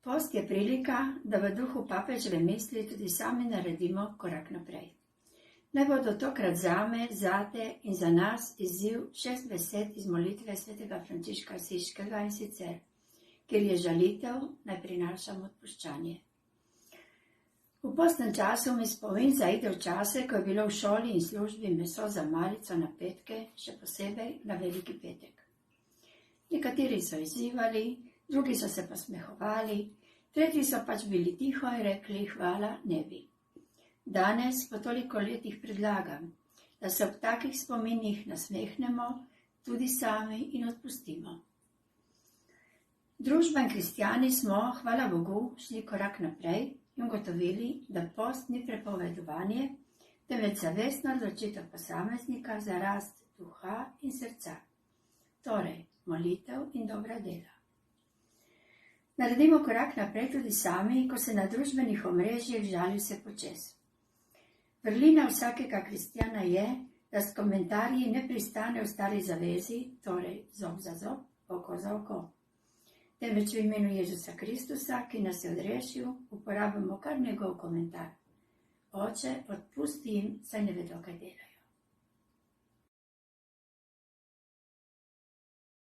Post je prilika, da v duhu papeževe misli tudi sami naredimo korak naprej. Naj bodo tokrat zame, zate in za nas izziv 6 besed iz molitve svetega Frančiška Asiškega, in sicer, kjer je žalitev, naj prinašam odpuščanje. V postnem času mi spomin zaide v čase, ko je bilo v šoli in službi meso za malico na petke, še posebej na veliki petek. Nekateri so izzivali, drugi so se posmehovali, tretji so pač bili tiho in rekli hvala, ne bi. Danes, po toliko letih, predlagam, da se ob takih spominih nasmehnemo tudi sami in odpustimo. Družba in kristjani smo, hvala Bogu, šli korak naprej in ugotovili, da post ni prepovedovanje, temveč zavestna odločitev posameznika za rast duha in srca. Torej, molitev in dobra dela. Naredimo korak naprej tudi sami, ko se na družbenih omrežjih žali vse počez. Vrlina vsakega kristjana je, da s komentarji ne pristane v stari zavezi, torej zob za zob, oko za oko. Temveč v imenu Jezusa Kristusa, ki nas je odrešil, uporabimo kar njegov komentar. Oče, odpusti jim, saj ne vedo, kaj delajo.